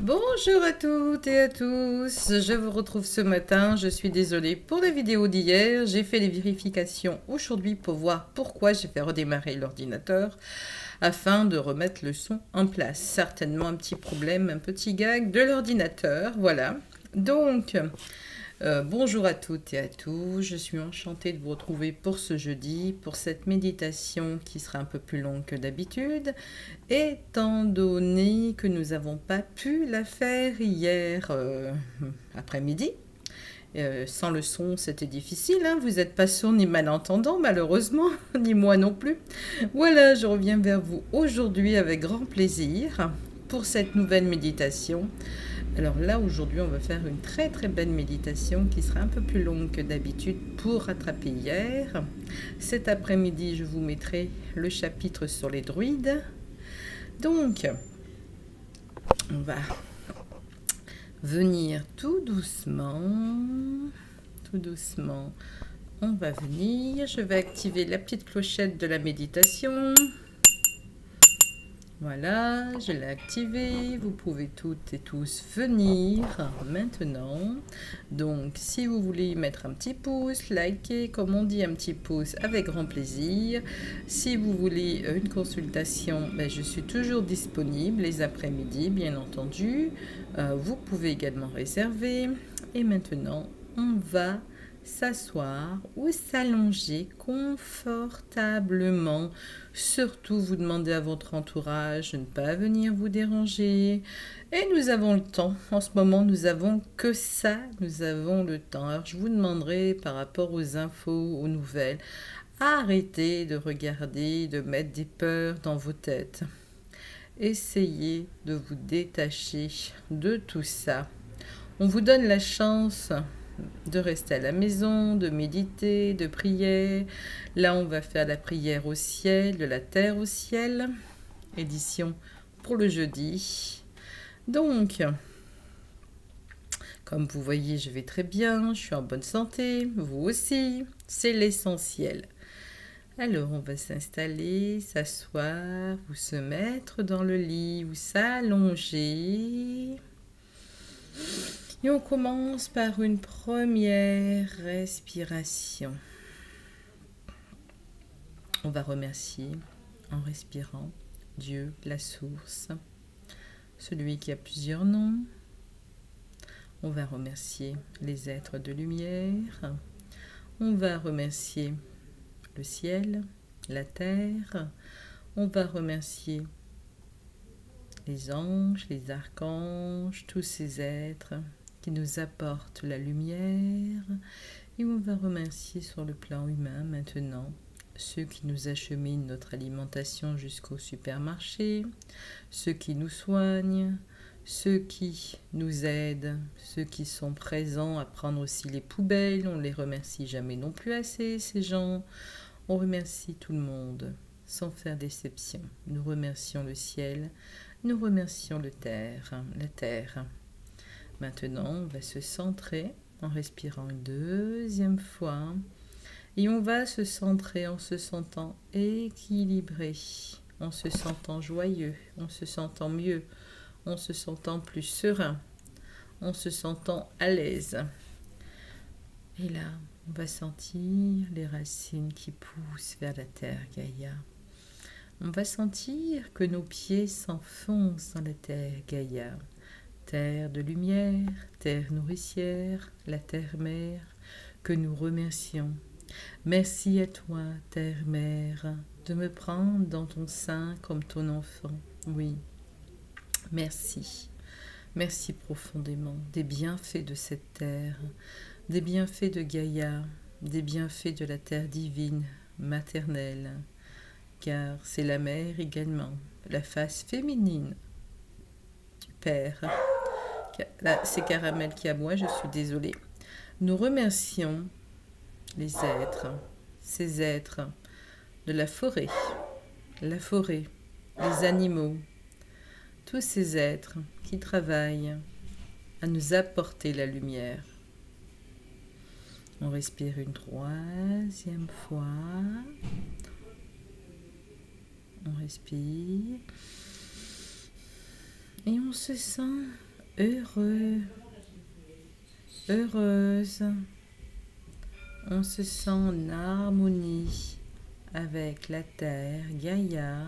Bonjour à toutes et à tous, je vous retrouve ce matin, je suis désolée pour la vidéo d'hier, j'ai fait les vérifications aujourd'hui pour voir pourquoi j'ai fait redémarrer l'ordinateur afin de remettre le son en place. Certainement un petit problème, un petit gag de l'ordinateur, voilà. Donc, bonjour à toutes et à tous, je suis enchantée de vous retrouver pour ce jeudi, pour cette méditation qui sera un peu plus longue que d'habitude, étant donné que nous n'avons pas pu la faire hier après-midi. Sans le son, c'était difficile, hein. Vous n'êtes pas sourd ni malentendant, malheureusement, ni moi non plus. Voilà, je reviens vers vous aujourd'hui avec grand plaisir pour cette nouvelle méditation. Alors là, aujourd'hui, on va faire une très très belle méditation qui sera un peu plus longue que d'habitude pour rattraper hier. Cet après-midi, je vous mettrai le chapitre sur les druides. Donc, on va venir tout doucement, on va venir. Je vais activer la petite clochette de la méditation. Voilà, je l'ai activé. Vous pouvez toutes et tous venir maintenant. Donc, si vous voulez mettre un petit pouce, liker, comme on dit, un petit pouce avec grand plaisir. Si vous voulez une consultation, je suis toujours disponible les après-midi, bien entendu. Vous pouvez également réserver. Et maintenant, on va s'asseoir ou s'allonger confortablement. Surtout, vous demandez à votre entourage de ne pas venir vous déranger. Et nous avons le temps. En ce moment, nous avons que ça. Nous avons le temps. Alors, je vous demanderai par rapport aux infos, aux nouvelles, arrêtez de regarder, de mettre des peurs dans vos têtes. Essayez de vous détacher de tout ça. On vous donne la chance de rester à la maison, de méditer, de prier. Là, on va faire la prière au ciel, de la terre au ciel. Édition pour le jeudi. Donc, comme vous voyez, je vais très bien, je suis en bonne santé, vous aussi, c'est l'essentiel. Alors, on va s'installer, s'asseoir, ou se mettre dans le lit, ou s'allonger. Et on commence par une première respiration. On va remercier en respirant Dieu, la source, celui qui a plusieurs noms. On va remercier les êtres de lumière. On va remercier le ciel, la terre. On va remercier les anges, les archanges, tous ces êtres qui nous apportent la lumière. Et on va remercier sur le plan humain maintenant ceux qui nous acheminent notre alimentation jusqu'au supermarché, ceux qui nous soignent, ceux qui nous aident, ceux qui sont présents à prendre aussi les poubelles. On les remercie jamais non plus assez, ces gens. On remercie tout le monde sans faire d'exception. Nous remercions le ciel, nous remercions la terre. Maintenant, on va se centrer en respirant une deuxième fois. Et on va se centrer en se sentant équilibré, en se sentant joyeux, en se sentant mieux, en se sentant plus serein, en se sentant à l'aise. Et là, on va sentir les racines qui poussent vers la terre Gaïa. On va sentir que nos pieds s'enfoncent dans la terre Gaïa. Terre de lumière, terre nourricière, la terre-mère, que nous remercions. Merci à toi, terre-mère, de me prendre dans ton sein comme ton enfant. Oui, merci. Merci profondément des bienfaits de cette terre, des bienfaits de Gaïa, des bienfaits de la terre divine, maternelle, car c'est la mère également, la face féminine du Père. Là, c'est Caramel qui aboie, je suis désolée. Nous remercions les êtres, ces êtres de la forêt, les animaux, tous ces êtres qui travaillent à nous apporter la lumière. On respire une troisième fois. On respire. Et on se sent heureux, heureuse. On se sent en harmonie avec la terre, Gaïa.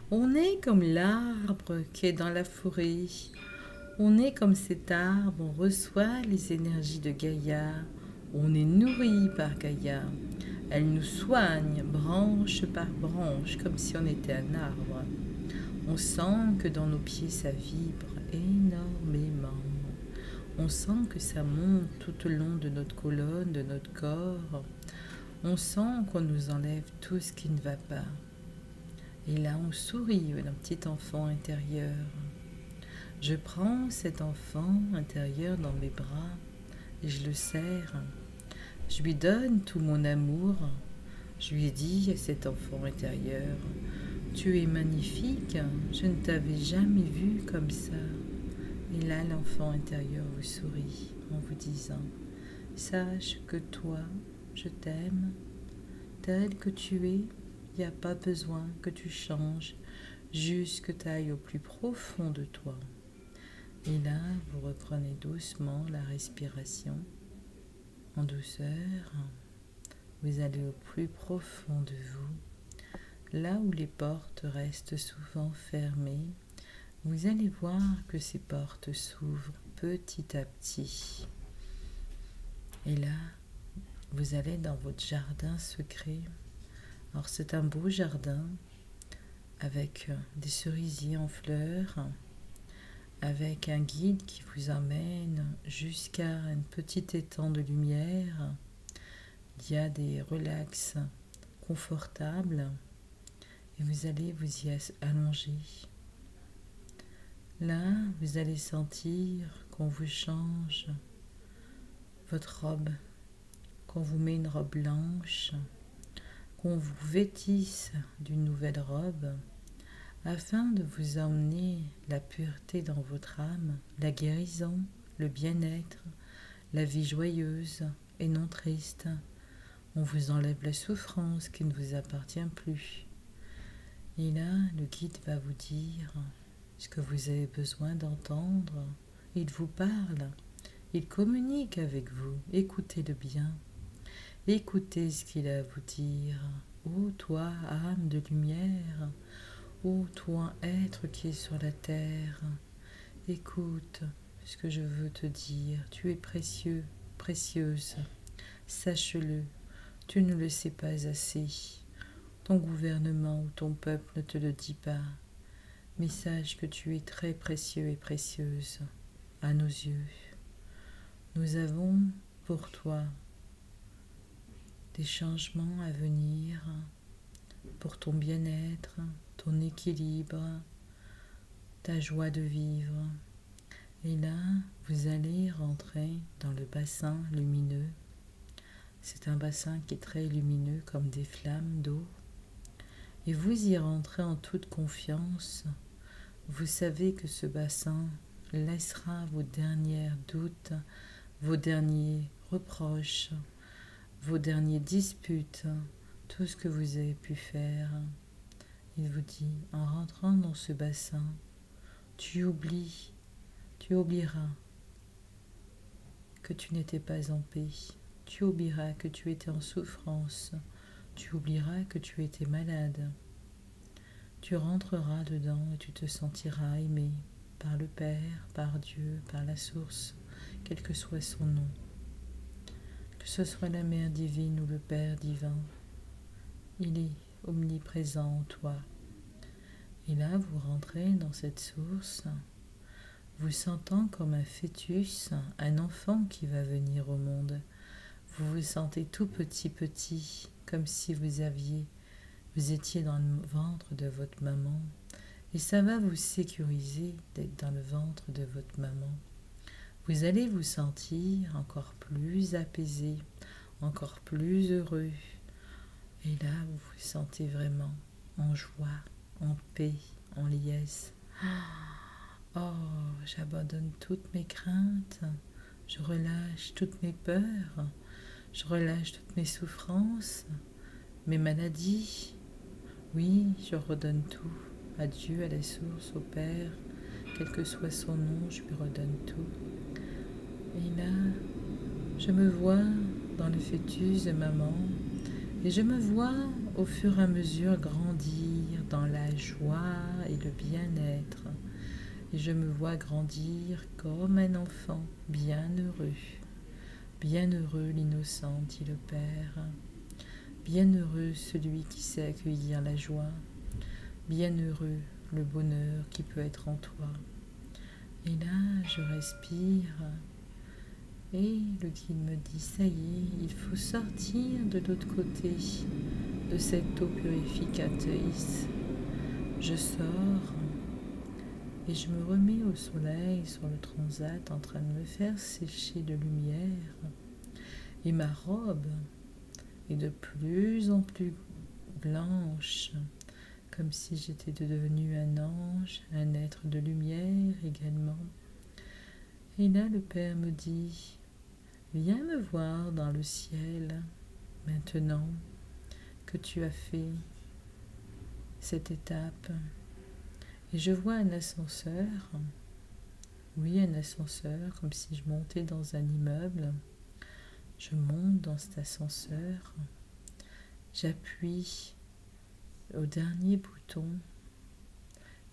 On est comme l'arbre qui est dans la forêt. On est comme cet arbre, on reçoit les énergies de Gaïa. On est nourri par Gaïa. Elle nous soigne branche par branche, comme si on était un arbre. On sent que dans nos pieds, ça vibre énormément. On sent que ça monte tout au long de notre colonne, de notre corps. On sent qu'on nous enlève tout ce qui ne va pas. Et là, on sourit, un petit enfant intérieur. Je prends cet enfant intérieur dans mes bras et je le serre. Je lui donne tout mon amour. Je lui dis à cet enfant intérieur, « Tu es magnifique, je ne t'avais jamais vu comme ça. » Et là, l'enfant intérieur vous sourit en vous disant, « Sache que toi, je t'aime, tel que tu es, il n'y a pas besoin que tu changes, juste que tu ailles au plus profond de toi. » Et là, vous reprenez doucement la respiration, en douceur. Vous allez au plus profond de vous, là où les portes restent souvent fermées. Vous allez voir que ces portes s'ouvrent petit à petit. Et là, vous allez dans votre jardin secret. Alors c'est un beau jardin avec des cerisiers en fleurs, avec un guide qui vous emmène jusqu'à un petit étang de lumière. Il y a des relax confortables et vous allez vous y allonger. Là, vous allez sentir qu'on vous change votre robe, qu'on vous met une robe blanche, qu'on vous vêtisse d'une nouvelle robe, afin de vous emmener la pureté dans votre âme, la guérison, le bien-être, la vie joyeuse et non triste. On vous enlève la souffrance qui ne vous appartient plus. Et là, le guide va vous dire ce que vous avez besoin d'entendre. Il vous parle, il communique avec vous. Écoutez-le bien. Écoutez ce qu'il a à vous dire. Ô toi, âme de lumière, ô toi, être qui est sur la terre, écoute ce que je veux te dire. Tu es précieux, précieuse. Sache-le, tu ne le sais pas assez. Ton gouvernement ou ton peuple ne te le dit pas. Mais sache que tu es très précieux et précieuse à nos yeux. Nous avons pour toi des changements à venir pour ton bien-être, ton équilibre, ta joie de vivre. Et là, vous allez rentrer dans le bassin lumineux. C'est un bassin qui est très lumineux comme des flammes d'eau. Et vous y rentrez en toute confiance. Vous savez que ce bassin laissera vos derniers doutes, vos derniers reproches, vos dernières disputes, tout ce que vous avez pu faire. Il vous dit, en rentrant dans ce bassin, tu oublieras que tu n'étais pas en paix, tu oublieras que tu étais en souffrance, tu oublieras que tu étais malade. Tu rentreras dedans et tu te sentiras aimé par le Père, par Dieu, par la source, quel que soit son nom. Que ce soit la Mère divine ou le Père divin, il est omniprésent en toi. Et là, vous rentrez dans cette source, vous sentant comme un fœtus, un enfant qui va venir au monde. Vous vous sentez tout petit, comme si vous étiez dans le ventre de votre maman. Et ça va vous sécuriser d'être dans le ventre de votre maman. Vous allez vous sentir encore plus apaisé, encore plus heureux. Et là, vous vous sentez vraiment en joie, en paix, en liesse. Oh, j'abandonne toutes mes craintes, je relâche toutes mes peurs, je relâche toutes mes souffrances, mes maladies. Oui, je redonne tout à Dieu, à la source, au Père, quel que soit son nom, je lui redonne tout. Et là, je me vois dans le fœtus de maman et je me vois au fur et à mesure grandir dans la joie et le bien-être. Et je me vois grandir comme un enfant bienheureux. Bienheureux l'innocent, dit le Père. Bienheureux celui qui sait accueillir la joie. Bienheureux le bonheur qui peut être en toi. Et là, je respire et le guide me dit, ça y est, il faut sortir de l'autre côté de cette eau purificatrice. Je sors et je me remets au soleil sur le transat en train de me faire sécher de lumière. Et ma robe est de plus en plus blanche, comme si j'étais devenue un ange, un être de lumière également. Et là, le Père me dit, viens me voir dans le ciel, maintenant que tu as fait cette étape. Et je vois un ascenseur, oui, un ascenseur, comme si je montais dans un immeuble. Je monte dans cet ascenseur, j'appuie au dernier bouton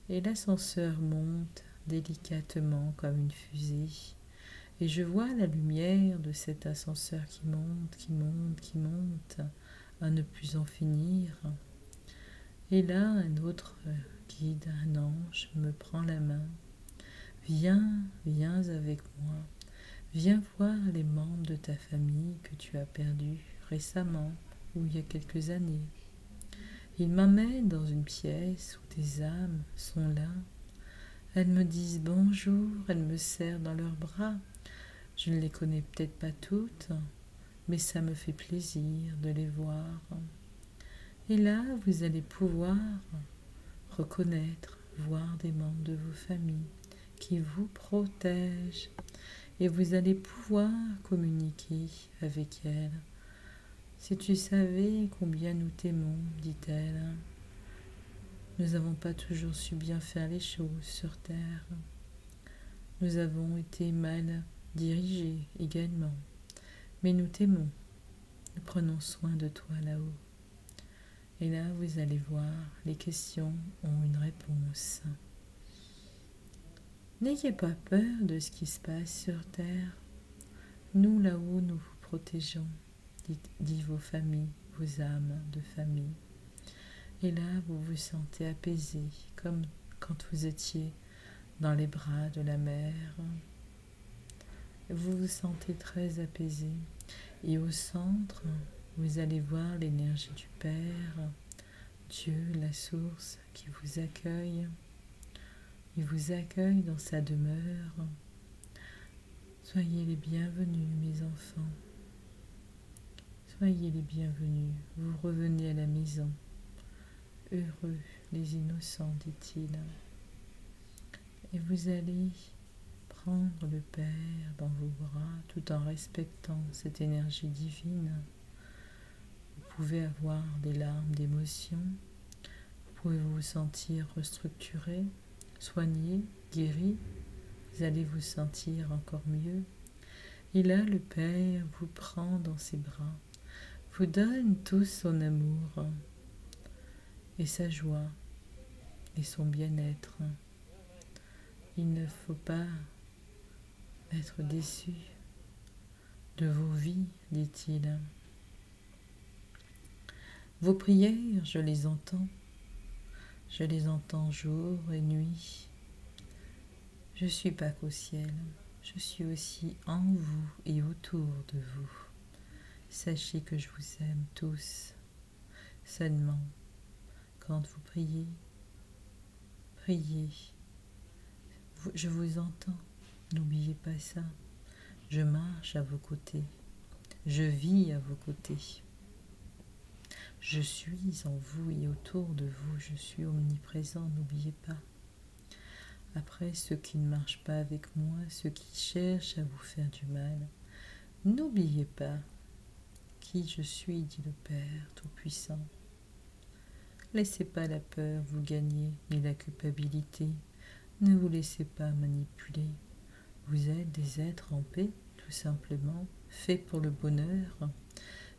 et l'ascenseur monte délicatement comme une fusée. Et je vois la lumière de cet ascenseur qui monte, qui monte, qui monte, à ne plus en finir. Et là, un autre guide, un ange, me prend la main. Viens, viens avec moi. Viens voir les membres de ta famille que tu as perdus récemment ou il y a quelques années. Il m'amène dans une pièce où des âmes sont là. Elles me disent bonjour, elles me serrent dans leurs bras. Je ne les connais peut-être pas toutes, mais ça me fait plaisir de les voir. Et là, vous allez pouvoir reconnaître, voir des membres de vos familles qui vous protègent. Et vous allez pouvoir communiquer avec elles. Si tu savais combien nous t'aimons, dit-elle, nous n'avons pas toujours su bien faire les choses sur terre. Nous avons été mal dirigés également. Mais nous t'aimons. Nous prenons soin de toi là-haut. Et là, vous allez voir, les questions ont une réponse. N'ayez pas peur de ce qui se passe sur terre. Nous, là-haut, nous vous protégeons, dit vos familles, vos âmes de famille. Et là, vous vous sentez apaisé, comme quand vous étiez dans les bras de la mer. Vous vous sentez très apaisé. Et au centre, vous allez voir l'énergie du Père, Dieu, la source, qui vous accueille. Il vous accueille dans sa demeure. Soyez les bienvenus, mes enfants. Soyez les bienvenus. Vous revenez à la maison. Heureux les innocents, dit-il. Et vous allez prendre le Père dans vos bras tout en respectant cette énergie divine. Vous pouvez avoir des larmes d'émotion. Vous pouvez vous sentir restructuré, soigné, guéri. Vous allez vous sentir encore mieux. Et là, le Père vous prend dans ses bras, vous donne tout son amour et sa joie et son bien-être. Il ne faut pas être déçu de vos vies, dit-il. Vos prières, je les entends jour et nuit. Je ne suis pas qu'au ciel, je suis aussi en vous et autour de vous. Sachez que je vous aime tous. Seulement, quand vous priez, priez. Je vous entends, n'oubliez pas ça. Je marche à vos côtés, je vis à vos côtés. Je suis en vous et autour de vous, je suis omniprésent, n'oubliez pas. Après, ceux qui ne marchent pas avec moi, ceux qui cherchent à vous faire du mal, n'oubliez pas qui je suis, dit le Père Tout-Puissant. Laissez pas la peur vous gagner, ni la culpabilité. Ne vous laissez pas manipuler. Vous êtes des êtres en paix, tout simplement, faits pour le bonheur,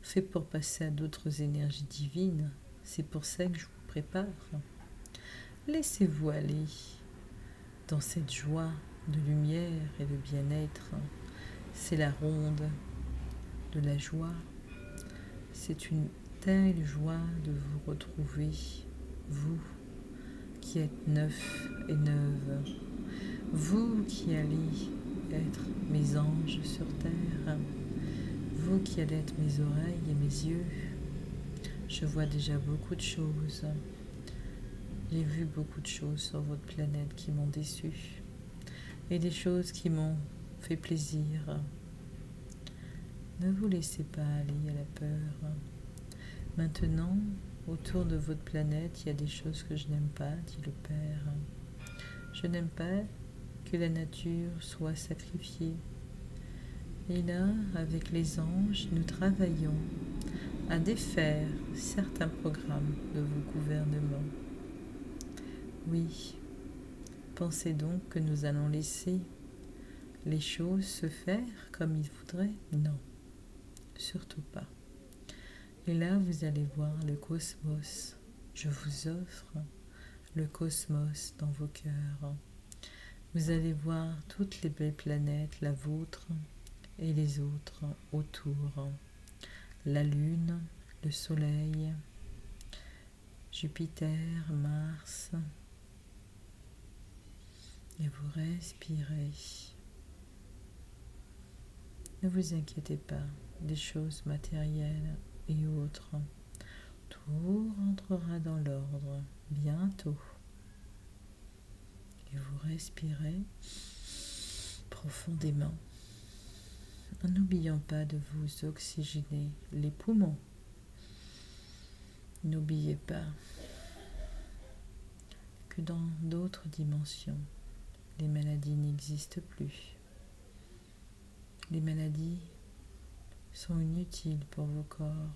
faits pour passer à d'autres énergies divines. C'est pour ça que je vous prépare. Laissez-vous aller dans cette joie de lumière et de bien-être. C'est la ronde de la joie. C'est une telle joie de vous retrouver, vous qui êtes neuf et neuve, vous qui allez être mes anges sur terre, vous qui allez être mes oreilles et mes yeux. Je vois déjà beaucoup de choses. J'ai vu beaucoup de choses sur votre planète qui m'ont déçu et des choses qui m'ont fait plaisir. Ne vous laissez pas aller à la peur. Maintenant, autour de votre planète, il y a des choses que je n'aime pas, dit le Père. Je n'aime pas que la nature soit sacrifiée. Et là, avec les anges, nous travaillons à défaire certains programmes de vos gouvernements. Oui, pensez donc que nous allons laisser les choses se faire comme ils voudraient? Non, surtout pas. Et là, vous allez voir le cosmos. Je vous offre le cosmos dans vos cœurs. Vous allez voir toutes les belles planètes, la vôtre et les autres autour. La Lune, le Soleil, Jupiter, Mars. Et vous respirez. Ne vous inquiétez pas des choses matérielles et autres. Tout rentrera dans l'ordre bientôt. Et vous respirez profondément en n'oubliant pas de vous oxygéner les poumons. N'oubliez pas que dans d'autres dimensions, les maladies n'existent plus. Les maladies sont inutiles pour vos corps.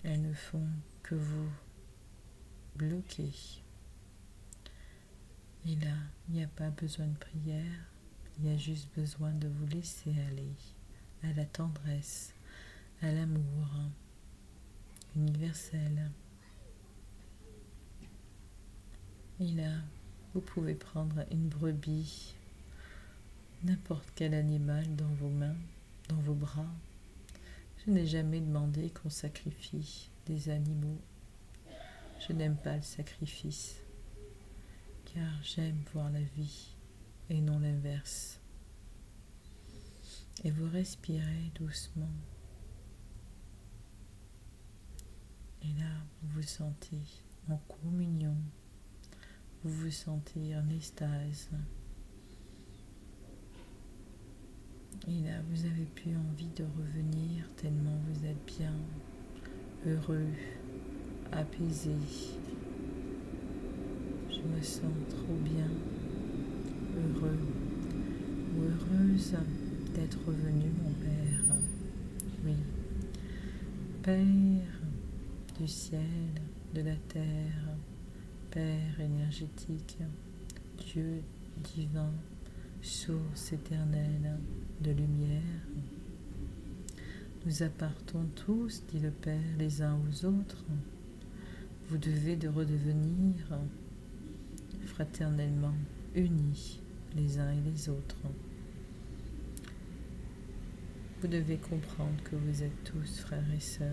Elles ne font que vous bloquer. Et là, il n'y a pas besoin de prière, il y a juste besoin de vous laisser aller à la tendresse, à l'amour universel. Et là, vous pouvez prendre une brebis, n'importe quel animal dans vos mains, dans vos bras. Je n'ai jamais demandé qu'on sacrifie des animaux. Je n'aime pas le sacrifice, car j'aime voir la vie et non l'inverse. Et vous respirez doucement. Et là, vous vous sentez en communion. Vous vous sentez en extase. Et là, vous avez plus envie de revenir tellement vous êtes bien, heureux, apaisé. Je me sens trop bien, heureux ou heureuse d'être revenu, mon Père. Oui, Père du ciel, de la terre, Père énergétique, Dieu divin, source éternelle de lumière. Nous appartenons tous, dit le Père, les uns aux autres. Vous devez de redevenir fraternellement unis les uns et les autres. Vous devez comprendre que vous êtes tous frères et sœurs.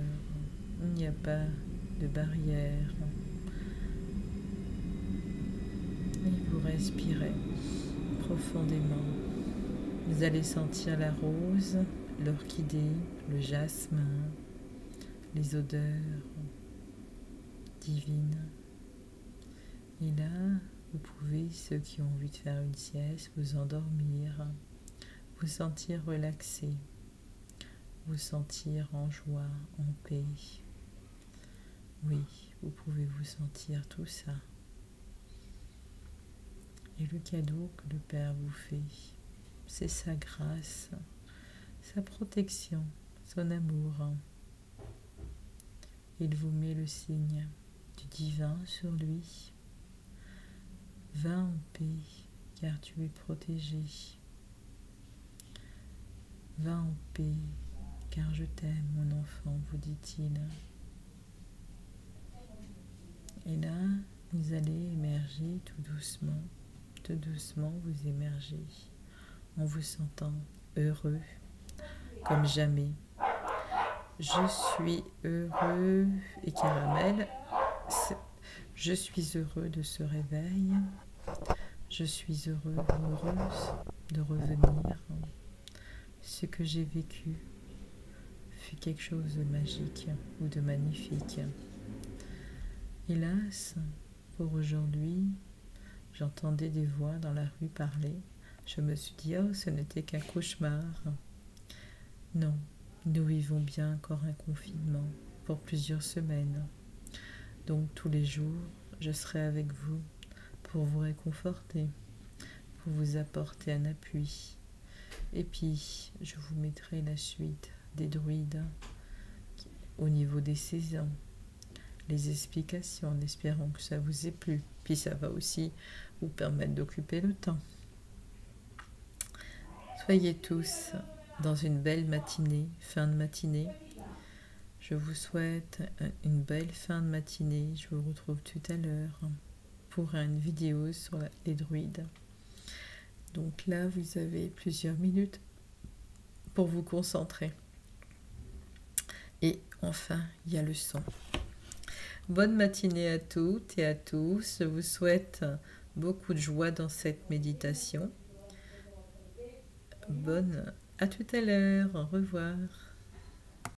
Il n'y a pas de barrière. Et vous respirez profondément. Vous allez sentir la rose, l'orchidée, le jasmin, les odeurs divines. Et là, vous pouvez, ceux qui ont envie de faire une sieste, vous endormir, vous sentir relaxé, vous sentir en joie, en paix. Oui, vous pouvez vous sentir tout ça. Et le cadeau que le Père vous fait, c'est sa grâce, sa protection, son amour. Il vous met le signe du divin sur lui. Va en paix, car tu es protégé. Va en paix, car je t'aime, mon enfant, vous dit-il. Et là, vous allez émerger tout doucement vous émergez, en vous sentant heureux, comme jamais. Je suis heureux et caramel. Je suis heureux de ce réveil. Je suis heureux ou heureuse de revenir. Ce que j'ai vécu fut quelque chose de magique ou de magnifique. Hélas, pour aujourd'hui, j'entendais des voix dans la rue parler. Je me suis dit, oh, ce n'était qu'un cauchemar. Non, nous vivons bien encore un confinement pour plusieurs semaines. Donc tous les jours, je serai avec vous pour vous réconforter, pour vous apporter un appui. Et puis, je vous mettrai la suite des druides au niveau des saisons, les explications, en espérant que ça vous ait plu. Puis ça va aussi vous permettre d'occuper le temps. Soyez tous dans une belle matinée, fin de matinée. Je vous souhaite une belle fin de matinée. Je vous retrouve tout à l'heure pour une vidéo sur les druides. Donc là, vous avez plusieurs minutes pour vous concentrer. Et enfin, il y a le son. Bonne matinée à toutes et à tous. Je vous souhaite beaucoup de joie dans cette méditation. À tout à l'heure. Au revoir.